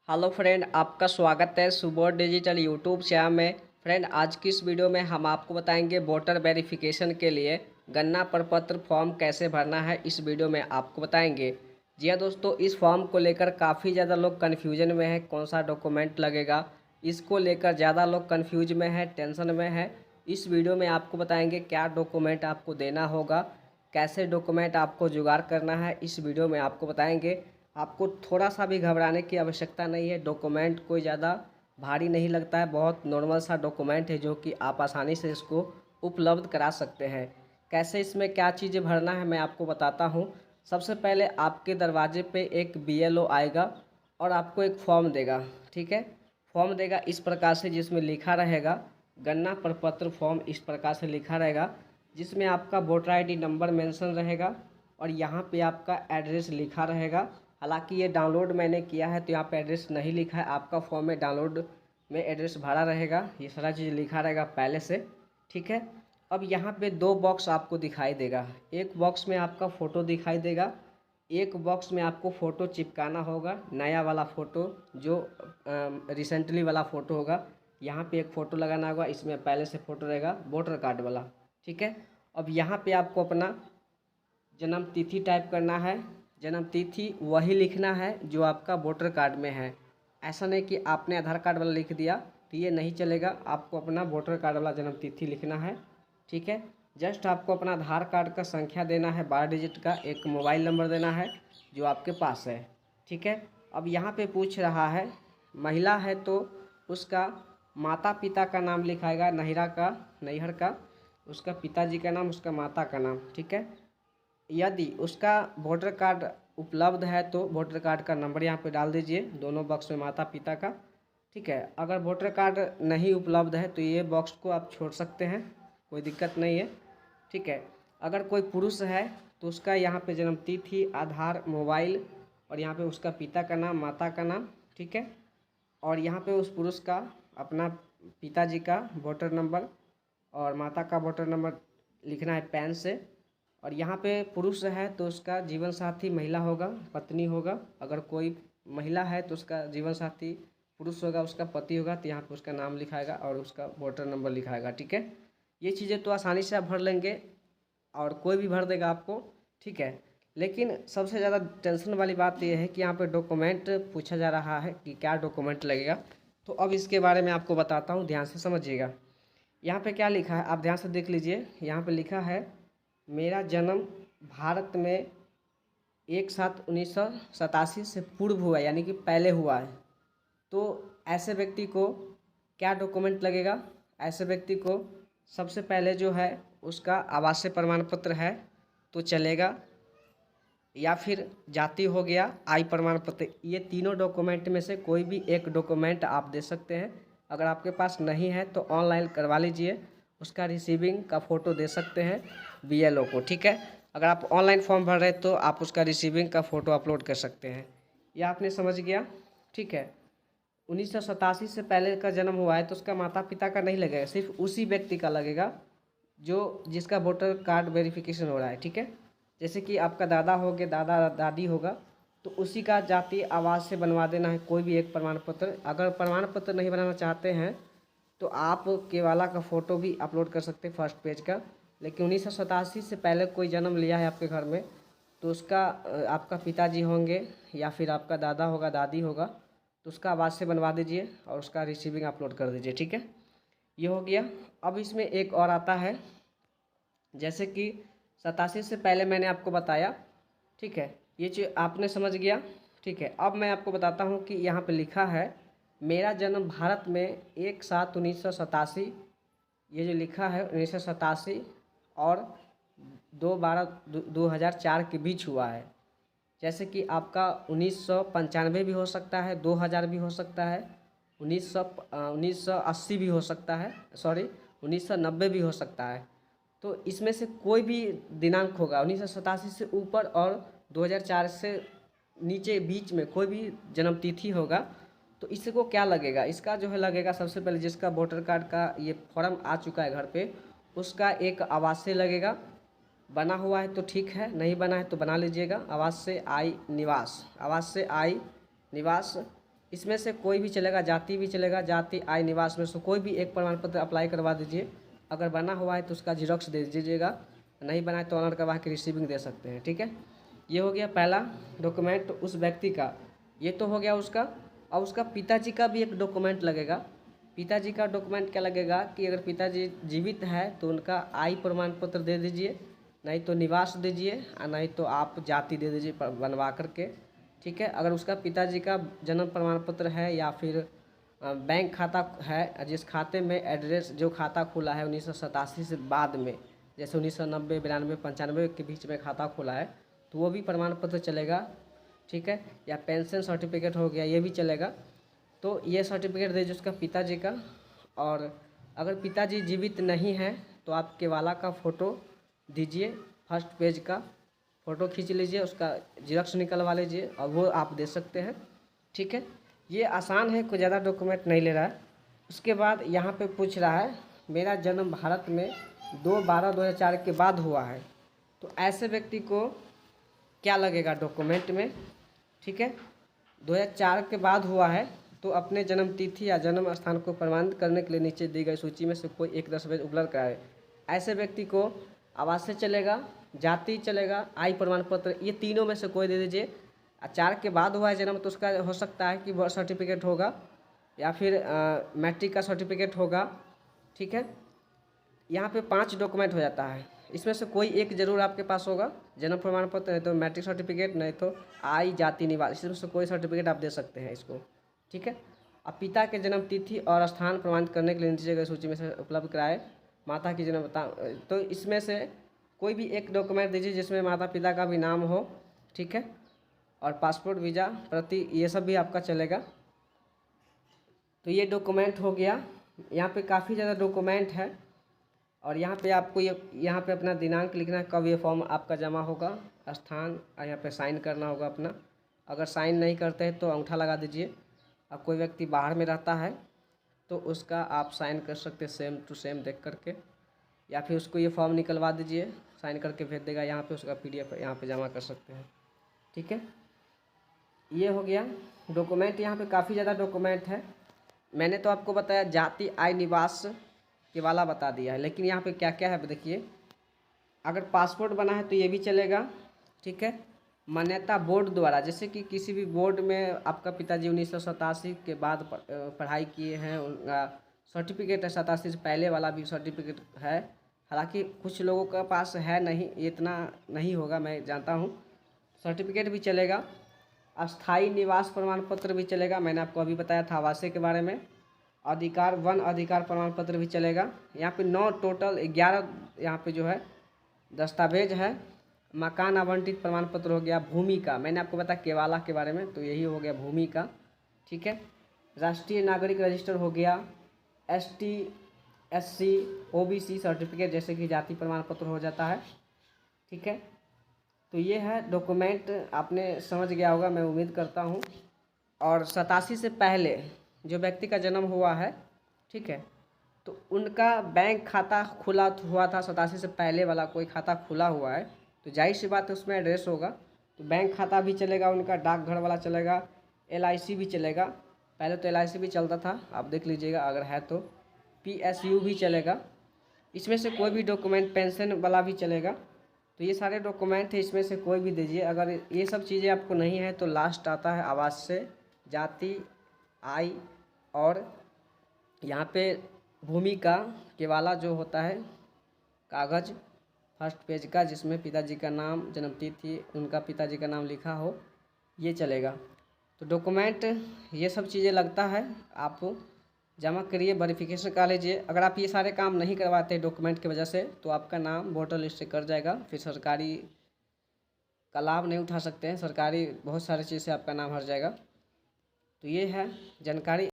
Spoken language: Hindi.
हेलो फ्रेंड, आपका स्वागत है सुबोध डिजिटल यूट्यूब चैनल में। फ्रेंड, आज की इस वीडियो में हम आपको बताएंगे वोटर वेरिफिकेशन के लिए गन्ना प्रपत्र फॉर्म कैसे भरना है। इस वीडियो में आपको बताएंगे। जी हाँ दोस्तों, इस फॉर्म को लेकर काफ़ी ज़्यादा लोग कन्फ्यूजन में है, कौन सा डॉक्यूमेंट लगेगा इसको लेकर ज़्यादा लोग कन्फ्यूज में है, टेंशन में है। इस वीडियो में आपको बताएंगे क्या डॉक्यूमेंट आपको देना होगा, कैसे डॉक्यूमेंट आपको जुगाड़ करना है, इस वीडियो में आपको बताएंगे। आपको थोड़ा सा भी घबराने की आवश्यकता नहीं है। डॉक्यूमेंट कोई ज़्यादा भारी नहीं लगता है, बहुत नॉर्मल सा डॉक्यूमेंट है जो कि आप आसानी से इसको उपलब्ध करा सकते हैं। कैसे इसमें क्या चीज़ें भरना है मैं आपको बताता हूँ। सबसे पहले आपके दरवाजे पे एक बीएलओ आएगा और आपको एक फॉर्म देगा। ठीक है, फॉर्म देगा इस प्रकार से, जिसमें लिखा रहेगा गन्ना प्रपत्र फॉर्म, इस प्रकार से लिखा रहेगा, जिसमें आपका वोटर आईडी नंबर मेंशन रहेगा और यहाँ पे आपका एड्रेस लिखा रहेगा। हालांकि ये डाउनलोड मैंने किया है तो यहाँ पे एड्रेस नहीं लिखा है, आपका फॉर्म में डाउनलोड में एड्रेस भरा रहेगा, ये सारा चीज़ लिखा रहेगा पहले से। ठीक है, अब यहाँ पे दो बॉक्स आपको दिखाई देगा। एक बॉक्स में आपका फ़ोटो दिखाई देगा, एक बॉक्स में आपको फ़ोटो चिपकाना होगा, नया वाला फ़ोटो जो रिसेंटली वाला फ़ोटो होगा। यहाँ पे एक फ़ोटो लगाना होगा, इसमें पहले से फ़ोटो रहेगा वोटर कार्ड वाला। ठीक है, अब यहाँ पे आपको अपना जन्म तिथि टाइप करना है। जन्म तिथि वही लिखना है जो आपका वोटर कार्ड में है। ऐसा नहीं कि आपने आधार कार्ड वाला लिख दिया तो ये नहीं चलेगा, आपको अपना वोटर कार्ड वाला जन्म तिथि लिखना है। ठीक है, जस्ट आपको अपना आधार कार्ड का संख्या देना है, 12 डिजिट का, एक मोबाइल नंबर देना है जो आपके पास है। ठीक है, अब यहाँ पे पूछ रहा है महिला है तो उसका माता पिता का नाम लिखाएगा, नैहर का उसका पिताजी का नाम, उसका माता का नाम। ठीक है, यदि उसका वोटर कार्ड उपलब्ध है तो वोटर कार्ड का नंबर यहाँ पे डाल दीजिए, दोनों बॉक्स में माता पिता का। ठीक है, अगर वोटर कार्ड नहीं उपलब्ध है तो ये बॉक्स को आप छोड़ सकते हैं, कोई दिक्कत नहीं है। ठीक है, अगर कोई पुरुष है तो उसका यहाँ पे जन्म तिथि, आधार, मोबाइल और यहाँ पे उसका पिता का नाम, माता का नाम। ठीक है, और यहाँ पे उस पुरुष का अपना पिताजी का वोटर नंबर और माता का वोटर नंबर लिखना है पेन से। और यहाँ पे पुरुष है तो उसका जीवन साथी महिला होगा, पत्नी होगा। अगर कोई महिला है तो उसका जीवन साथी पुरुष होगा, उसका पति होगा, तो यहाँ पे उसका नाम लिखाएगा और उसका वोटर नंबर लिखाएगा। ठीक है, ये चीज़ें तो आसानी से आप भर लेंगे और कोई भी भर देगा आपको। ठीक है, लेकिन सबसे ज़्यादा टेंशन वाली बात यह है कि यहाँ पे डॉक्यूमेंट पूछा जा रहा है कि क्या डॉक्यूमेंट लगेगा। तो अब इसके बारे में आपको बताता हूँ, ध्यान से समझिएगा। यहाँ पे क्या लिखा है आप ध्यान से देख लीजिए। यहाँ पे लिखा है मेरा जन्म भारत में 1/7/1987 से पूर्व हुआ है, यानी कि पहले हुआ है। तो ऐसे व्यक्ति को क्या डॉक्यूमेंट लगेगा? ऐसे व्यक्ति को सबसे पहले जो है उसका आवासीय प्रमाण पत्र है तो चलेगा, या फिर जाति हो गया, आय प्रमाण पत्र। ये तीनों डॉक्यूमेंट में से कोई भी एक डॉक्यूमेंट आप दे सकते हैं। अगर आपके पास नहीं है तो ऑनलाइन करवा लीजिए, उसका रिसीविंग का फ़ोटो दे सकते हैं बीएलओ को। ठीक है, अगर आप ऑनलाइन फॉर्म भर रहे हैं तो आप उसका रिसीविंग का फ़ोटो अपलोड कर सकते हैं। ये आपने समझ गया। ठीक है, 1987 से पहले का जन्म हुआ है तो उसका माता पिता का नहीं लगेगा, सिर्फ उसी व्यक्ति का लगेगा जो जिसका वोटर कार्ड वेरिफिकेशन हो रहा है। ठीक है, जैसे कि आपका दादा हो गया, दादा दादी होगा, तो उसी का जाति आवाज़ से बनवा देना है कोई भी एक प्रमाण पत्र। अगर प्रमाण पत्र नहीं बनाना चाहते हैं तो आप केवाला का फ़ोटो भी अपलोड कर सकते हैं फर्स्ट पेज का। लेकिन 1987 से पहले कोई जन्म लिया है आपके घर में तो उसका आपका पिताजी होंगे या फिर आपका दादा होगा, दादी होगा, तो उसका आवाज़ से बनवा दीजिए और उसका रिसीविंग अपलोड कर दीजिए। ठीक है, ये हो गया। अब इसमें एक और आता है, जैसे कि 87 से पहले मैंने आपको बताया। ठीक है, ये चीज़ आपने समझ गया। ठीक है, अब मैं आपको बताता हूँ कि यहाँ पे लिखा है मेरा जन्म भारत में 1/7/1987, ये जो लिखा है 1987 और 2/12/2004 के बीच हुआ है। जैसे कि आपका 1995 भी हो सकता है, 2000 भी हो सकता है, 1980 भी हो सकता है, सॉरी 1990 भी हो सकता है। तो इसमें से कोई भी दिनांक होगा 1987 से ऊपर और 2004 से नीचे बीच में कोई भी जन्म तिथि होगा तो इसको क्या लगेगा? इसका जो है लगेगा सबसे पहले जिसका वोटर कार्ड का ये फॉर्म आ चुका है घर पे, उसका एक आवासीय लगेगा। बना हुआ है तो ठीक है, नहीं बना है तो बना लीजिएगा। आवास से आय निवास, आवास से आय निवास इसमें से कोई भी चलेगा, जाति भी चलेगा, जाति आय निवास में से कोई भी एक प्रमाण पत्र अप्लाई करवा दीजिए। अगर बना हुआ है तो उसका जीरोक्स दे दीजिएगा, नहीं बना है तो ऑनर करवा के रिसीविंग दे सकते हैं। ठीक है, ये हो गया पहला डॉक्यूमेंट उस व्यक्ति का, ये तो हो गया उसका। और उसका पिताजी का भी एक डॉक्यूमेंट लगेगा। पिताजी का डॉक्यूमेंट क्या लगेगा कि अगर पिताजी जीवित है तो उनका आय प्रमाण पत्र दे दीजिए, नहीं तो निवास दीजिए, और नहीं तो आप जाति दे दीजिए बनवा करके। ठीक है, अगर उसका पिताजी का जन्म प्रमाण पत्र है या फिर बैंक खाता है, जिस खाते में एड्रेस जो खाता खुला है 1987 से बाद में, जैसे 1990, 92, 95 के बीच में खाता खुला है, तो वो भी प्रमाण पत्र चलेगा। ठीक है, या पेंशन सर्टिफिकेट हो गया, ये भी चलेगा। तो ये सर्टिफिकेट दे उसका पिताजी का। और अगर पिताजी जीवित नहीं है तो आप केवाला का फ़ोटो दीजिए, फर्स्ट पेज का फ़ोटो खींच लीजिए, उसका जेरॉक्स निकलवा लीजिए और वो आप दे सकते हैं। ठीक है, ये आसान है, कोई ज़्यादा डॉक्यूमेंट नहीं ले रहा है। उसके बाद यहाँ पे पूछ रहा है मेरा जन्म भारत में 2/12/2004 के बाद हुआ है, तो ऐसे व्यक्ति को क्या लगेगा डॉक्यूमेंट में। ठीक है, 2004 के बाद हुआ है तो अपने जन्म तिथि या जन्म स्थान को प्रमाणित करने के लिए नीचे दी गई सूची में से कोई एक दस्तावेज उपलब्ध कराए। ऐसे व्यक्ति को आवास से चलेगा, जाति चलेगा, आय प्रमाण पत्र, ये तीनों में से कोई दे दीजिए। 4 के बाद हुआ है जन्म तो उसका हो सकता है कि बर्थ सर्टिफिकेट होगा या फिर मैट्रिक का सर्टिफिकेट होगा। ठीक है, यहाँ पे 5 डॉक्यूमेंट हो जाता है, इसमें से कोई एक जरूर आपके पास होगा, जन्म प्रमाण पत्र, नहीं तो मैट्रिक सर्टिफिकेट, नहीं तो आय जाति निवास, इसमें से कोई सर्टिफिकेट आप दे सकते हैं इसको। ठीक है, अब पिता के जन्म तिथि और स्थान प्रमाणित करने के लिए नीचे गए सूची में से उपलब्ध कराए। माता की जन्म तो इसमें से कोई भी एक डॉक्यूमेंट दीजिए जिसमें माता पिता का भी नाम हो। ठीक है, और पासपोर्ट, वीज़ा, प्रति, ये सब भी आपका चलेगा। तो ये डॉक्यूमेंट हो गया। यहाँ पे काफ़ी ज़्यादा डॉक्यूमेंट है और यहाँ पे आपको यहाँ पे अपना दिनांक लिखना है, कब ये फॉर्म आपका जमा होगा, स्थान, और यहाँ पे साइन करना होगा अपना। अगर साइन नहीं करते हैं तो अंगूठा लगा दीजिए। अब कोई व्यक्ति बाहर में रहता है तो उसका आप साइन कर सकते हैं सेम टू सेम देख करके, या फिर उसको ये फॉर्म निकलवा दीजिए, साइन करके भेज देगा यहाँ पे, उसका PDF यहाँ पे जमा कर सकते हैं। ठीक है, ये हो गया डॉक्यूमेंट। यहाँ पे काफ़ी ज़्यादा डॉक्यूमेंट है, मैंने तो आपको बताया जाति, आय, निवास के वाला बता दिया है, लेकिन यहाँ पे क्या क्या है देखिए। अगर पासपोर्ट बना है तो ये भी चलेगा। ठीक है, मान्यता बोर्ड द्वारा, जैसे कि किसी भी बोर्ड में आपका पिताजी 1987 के बाद पढ़ाई किए हैं, उनका सर्टिफिकेट है, 87 से पहले वाला भी सर्टिफिकेट है। हालांकि कुछ लोगों के पास है नहीं, इतना नहीं होगा, मैं जानता हूँ। सर्टिफिकेट भी चलेगा। अस्थाई निवास प्रमाण पत्र भी चलेगा, मैंने आपको अभी बताया था आवासीय के बारे में। अधिकार, वन अधिकार प्रमाण पत्र भी चलेगा। यहाँ पे 9 टोटल 11 यहाँ पे जो है दस्तावेज है। मकान आवंटित प्रमाण पत्र हो गया। भूमि का मैंने आपको बताया केवाला के बारे में, तो यही हो गया भूमि का। ठीक है, राष्ट्रीय नागरिक रजिस्टर हो गया। ST SC OBC सर्टिफिकेट जैसे कि जाति प्रमाण पत्र हो जाता है। ठीक है, तो ये है डॉक्यूमेंट, आपने समझ गया होगा मैं उम्मीद करता हूँ। और 87 से पहले जो व्यक्ति का जन्म हुआ है, ठीक है, तो उनका बैंक खाता खुला हुआ था, 87 से पहले वाला कोई खाता खुला हुआ है तो जाहिर सी बात है उसमें एड्रेस होगा, तो बैंक खाता भी चलेगा उनका, डाकघर वाला चलेगा, LIC भी चलेगा। पहले तो LIC भी चलता था, आप देख लीजिएगा अगर है तो। PSU भी चलेगा। इसमें से कोई भी डॉक्यूमेंट, पेंशन वाला भी चलेगा। तो ये सारे डॉक्यूमेंट है, इसमें से कोई भी दीजिए। अगर ये सब चीज़ें आपको नहीं है तो लास्ट आता है आवास से, जाति, आय, और यहाँ पे भूमि का केवाला जो होता है कागज़ फर्स्ट पेज का, जिसमें पिताजी का नाम, जन्मतिथि, उनका पिताजी का नाम लिखा हो, ये चलेगा। तो डॉक्यूमेंट ये सब चीज़ें लगता है, आप जमा करिए, वेरिफिकेशन करा लीजिए। अगर आप ये सारे काम नहीं करवाते डॉक्यूमेंट की वजह से तो आपका नाम वोटर लिस्ट से कट जाएगा, फिर सरकारी का लाभ नहीं उठा सकते हैं, सरकारी बहुत सारी चीज़ से आपका नाम हट जाएगा। तो ये है जानकारी।